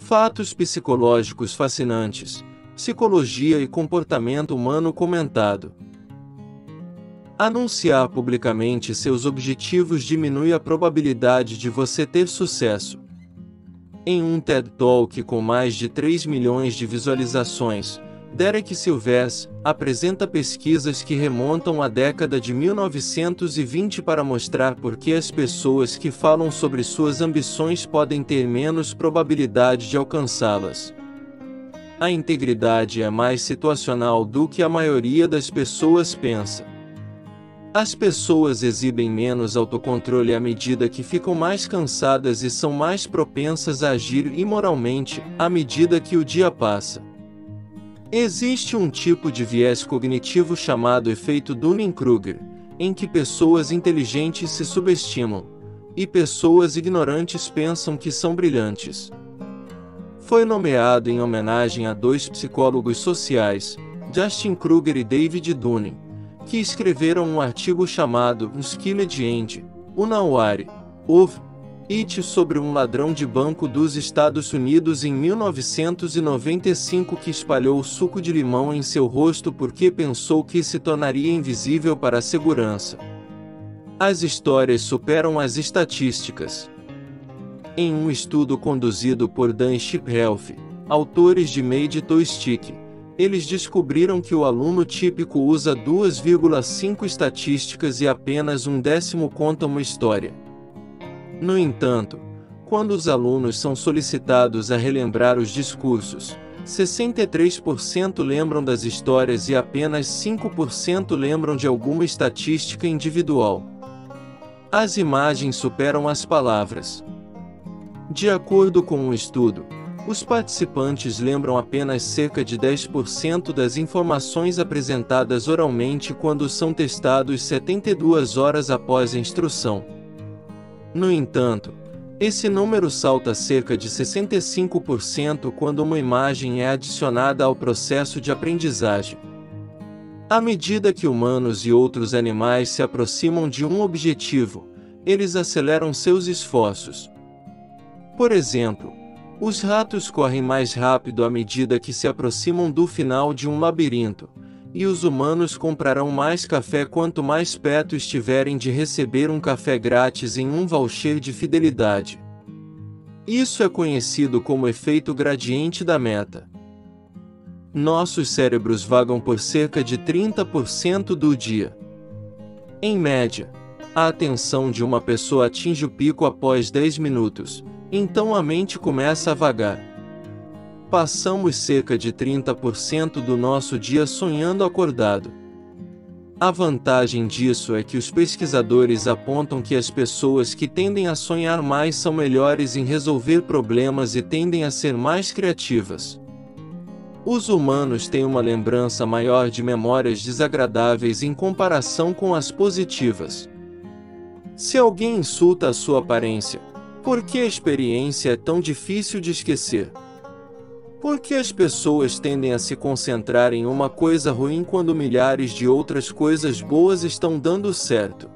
Fatos psicológicos fascinantes, psicologia e comportamento humano comentado. Anunciar publicamente seus objetivos diminui a probabilidade de você ter sucesso. Em um TED Talk com mais de 3 milhões de visualizações, Derek Sivers apresenta pesquisas que remontam à década de 1920 para mostrar por que as pessoas que falam sobre suas ambições podem ter menos probabilidade de alcançá-las. A integridade é mais situacional do que a maioria das pessoas pensa. As pessoas exibem menos autocontrole à medida que ficam mais cansadas e são mais propensas a agir imoralmente à medida que o dia passa. Existe um tipo de viés cognitivo chamado efeito Dunning-Kruger, em que pessoas inteligentes se subestimam, e pessoas ignorantes pensam que são brilhantes. Foi nomeado em homenagem a dois psicólogos sociais, Justin Kruger e David Dunning, que escreveram um artigo chamado Unskilled End, Unaware of It sobre um ladrão de banco dos Estados Unidos em 1995 que espalhou suco de limão em seu rosto porque pensou que se tornaria invisível para a segurança. As histórias superam as estatísticas. Em um estudo conduzido por Dan Sheephelf, autores de Made to Stick, eles descobriram que o aluno típico usa 2,5 estatísticas e apenas 1/10 conta uma história. No entanto, quando os alunos são solicitados a relembrar os discursos, 63% lembram das histórias e apenas 5% lembram de alguma estatística individual. As imagens superam as palavras. De acordo com um estudo, os participantes lembram apenas cerca de 10% das informações apresentadas oralmente quando são testados 72 horas após a instrução. No entanto, esse número salta cerca de 65% quando uma imagem é adicionada ao processo de aprendizagem. À medida que humanos e outros animais se aproximam de um objetivo, eles aceleram seus esforços. Por exemplo, os ratos correm mais rápido à medida que se aproximam do final de um labirinto, e os humanos comprarão mais café quanto mais perto estiverem de receber um café grátis em um voucher de fidelidade. Isso é conhecido como efeito gradiente da meta. Nossos cérebros vagam por cerca de 30% do dia. Em média, a atenção de uma pessoa atinge o pico após 10 minutos. Então a mente começa a vagar. Passamos cerca de 30% do nosso dia sonhando acordado. A vantagem disso é que os pesquisadores apontam que as pessoas que tendem a sonhar mais são melhores em resolver problemas e tendem a ser mais criativas. Os humanos têm uma lembrança maior de memórias desagradáveis em comparação com as positivas. Se alguém insulta a sua aparência, por que a experiência é tão difícil de esquecer? Por que as pessoas tendem a se concentrar em uma coisa ruim quando milhares de outras coisas boas estão dando certo?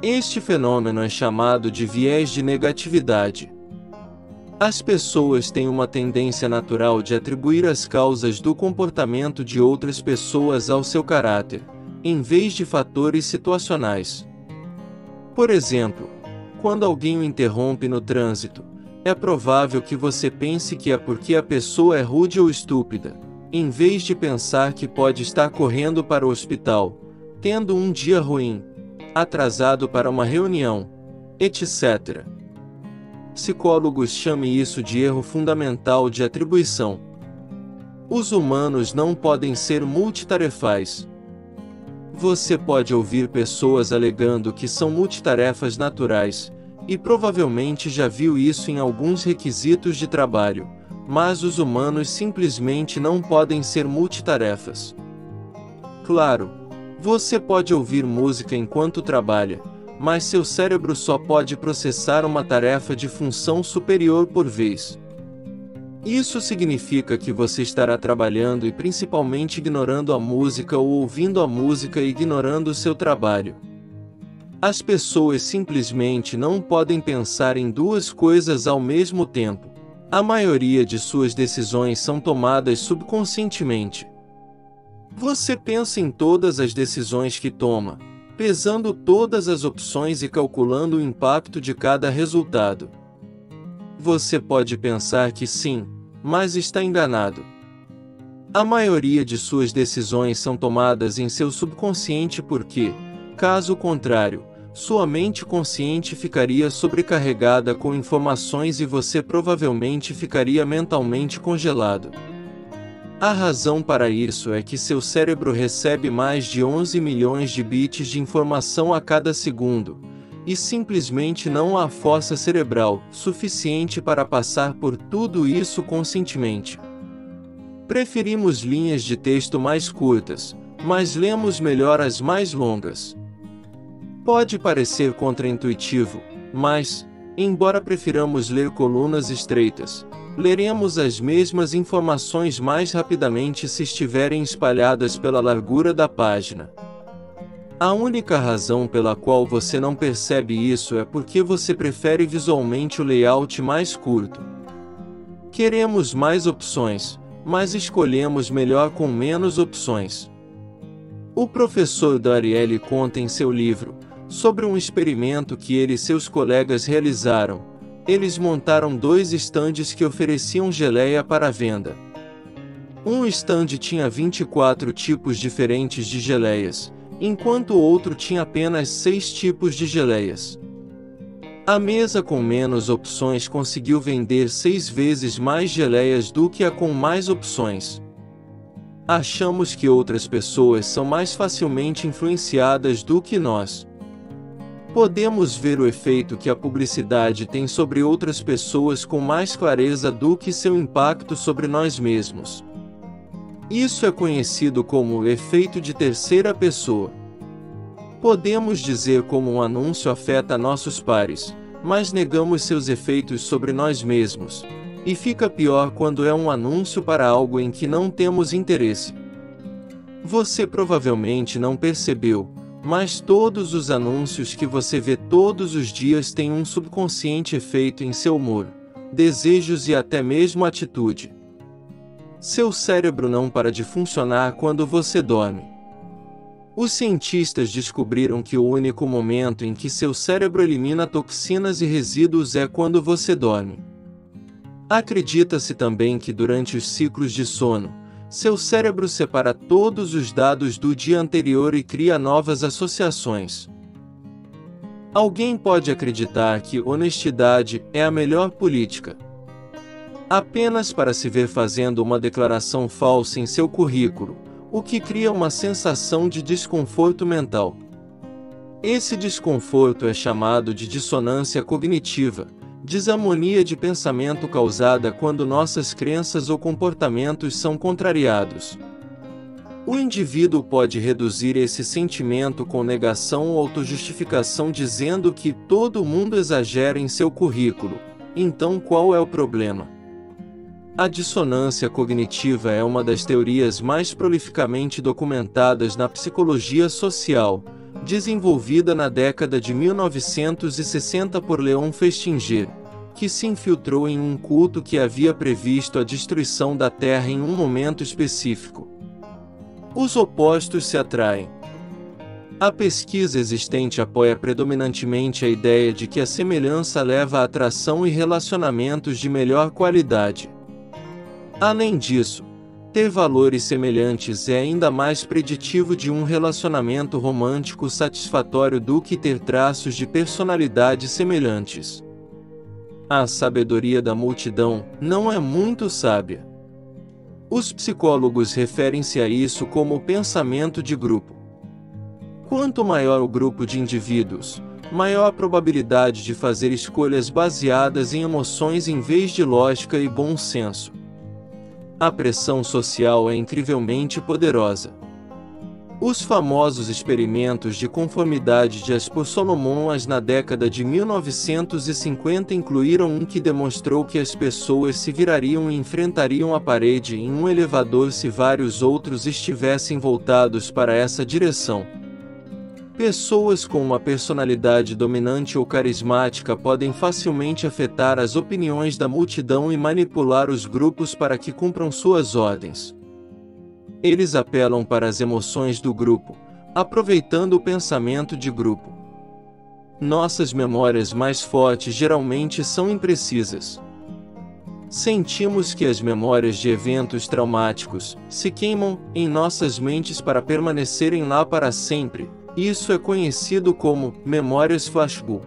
Este fenômeno é chamado de viés de negatividade. As pessoas têm uma tendência natural de atribuir as causas do comportamento de outras pessoas ao seu caráter, em vez de fatores situacionais. Por exemplo, quando alguém o interrompe no trânsito, é provável que você pense que é porque a pessoa é rude ou estúpida, em vez de pensar que pode estar correndo para o hospital, tendo um dia ruim, atrasado para uma reunião, etc. Psicólogos chamam isso de erro fundamental de atribuição. Os humanos não podem ser multitarefais. Você pode ouvir pessoas alegando que são multitarefas naturais, e provavelmente já viu isso em alguns requisitos de trabalho, mas os humanos simplesmente não podem ser multitarefas. Claro, você pode ouvir música enquanto trabalha, mas seu cérebro só pode processar uma tarefa de função superior por vez. Isso significa que você estará trabalhando e principalmente ignorando a música ou ouvindo a música e ignorando o seu trabalho. As pessoas simplesmente não podem pensar em duas coisas ao mesmo tempo. A maioria de suas decisões são tomadas subconscientemente. Você pensa em todas as decisões que toma, pesando todas as opções e calculando o impacto de cada resultado. Você pode pensar que sim, mas está enganado. A maioria de suas decisões são tomadas em seu subconsciente porque, caso contrário, sua mente consciente ficaria sobrecarregada com informações e você provavelmente ficaria mentalmente congelado. A razão para isso é que seu cérebro recebe mais de 11 milhões de bits de informação a cada segundo, e simplesmente não há força cerebral suficiente para passar por tudo isso conscientemente. Preferimos linhas de texto mais curtas, mas lemos melhor as mais longas. Pode parecer contraintuitivo, mas, embora prefiramos ler colunas estreitas, leremos as mesmas informações mais rapidamente se estiverem espalhadas pela largura da página. A única razão pela qual você não percebe isso é porque você prefere visualmente o layout mais curto. Queremos mais opções, mas escolhemos melhor com menos opções. O professor Dariely conta em seu livro sobre um experimento que ele e seus colegas realizaram. Eles montaram 2 estandes que ofereciam geleia para venda. Um estande tinha 24 tipos diferentes de geleias, enquanto o outro tinha apenas 6 tipos de geleias. A mesa com menos opções conseguiu vender 6 vezes mais geleias do que a com mais opções. Achamos que outras pessoas são mais facilmente influenciadas do que nós. Podemos ver o efeito que a publicidade tem sobre outras pessoas com mais clareza do que seu impacto sobre nós mesmos. Isso é conhecido como o efeito de terceira pessoa. Podemos dizer como um anúncio afeta nossos pares, mas negamos seus efeitos sobre nós mesmos. E fica pior quando é um anúncio para algo em que não temos interesse. Você provavelmente não percebeu, mas todos os anúncios que você vê todos os dias têm um subconsciente efeito em seu humor, desejos e até mesmo atitude. Seu cérebro não para de funcionar quando você dorme. Os cientistas descobriram que o único momento em que seu cérebro elimina toxinas e resíduos é quando você dorme. Acredita-se também que durante os ciclos de sono, seu cérebro separa todos os dados do dia anterior e cria novas associações. Alguém pode acreditar que honestidade é a melhor política, apenas para se ver fazendo uma declaração falsa em seu currículo, o que cria uma sensação de desconforto mental. Esse desconforto é chamado de dissonância cognitiva, desarmonia de pensamento causada quando nossas crenças ou comportamentos são contrariados. O indivíduo pode reduzir esse sentimento com negação ou autojustificação dizendo que todo mundo exagera em seu currículo, então qual é o problema? A dissonância cognitiva é uma das teorias mais prolificamente documentadas na psicologia social, desenvolvida na década de 1960 por Leon Festinger, que se infiltrou em um culto que havia previsto a destruição da Terra em um momento específico. Os opostos se atraem. A pesquisa existente apoia predominantemente a ideia de que a semelhança leva à atração e relacionamentos de melhor qualidade. Além disso, ter valores semelhantes é ainda mais preditivo de um relacionamento romântico satisfatório do que ter traços de personalidade semelhantes. A sabedoria da multidão não é muito sábia. Os psicólogos referem-se a isso como o pensamento de grupo. Quanto maior o grupo de indivíduos, maior a probabilidade de fazer escolhas baseadas em emoções em vez de lógica e bom senso. A pressão social é incrivelmente poderosa. Os famosos experimentos de conformidade de por Solomon na década de 1950 incluíram um que demonstrou que as pessoas se virariam e enfrentariam a parede em um elevador se vários outros estivessem voltados para essa direção. Pessoas com uma personalidade dominante ou carismática podem facilmente afetar as opiniões da multidão e manipular os grupos para que cumpram suas ordens. Eles apelam para as emoções do grupo, aproveitando o pensamento de grupo. Nossas memórias mais fortes geralmente são imprecisas. Sentimos que as memórias de eventos traumáticos se queimam em nossas mentes para permanecerem lá para sempre. Isso é conhecido como memórias flashbulb.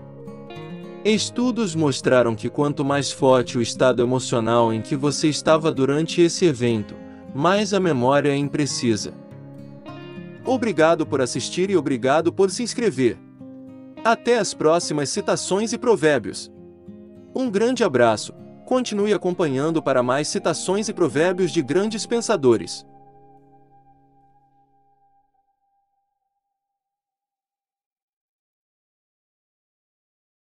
Estudos mostraram que quanto mais forte o estado emocional em que você estava durante esse evento, mais a memória é imprecisa. Obrigado por assistir e obrigado por se inscrever. Até as próximas citações e provérbios. Um grande abraço. Continue acompanhando para mais citações e provérbios de grandes pensadores.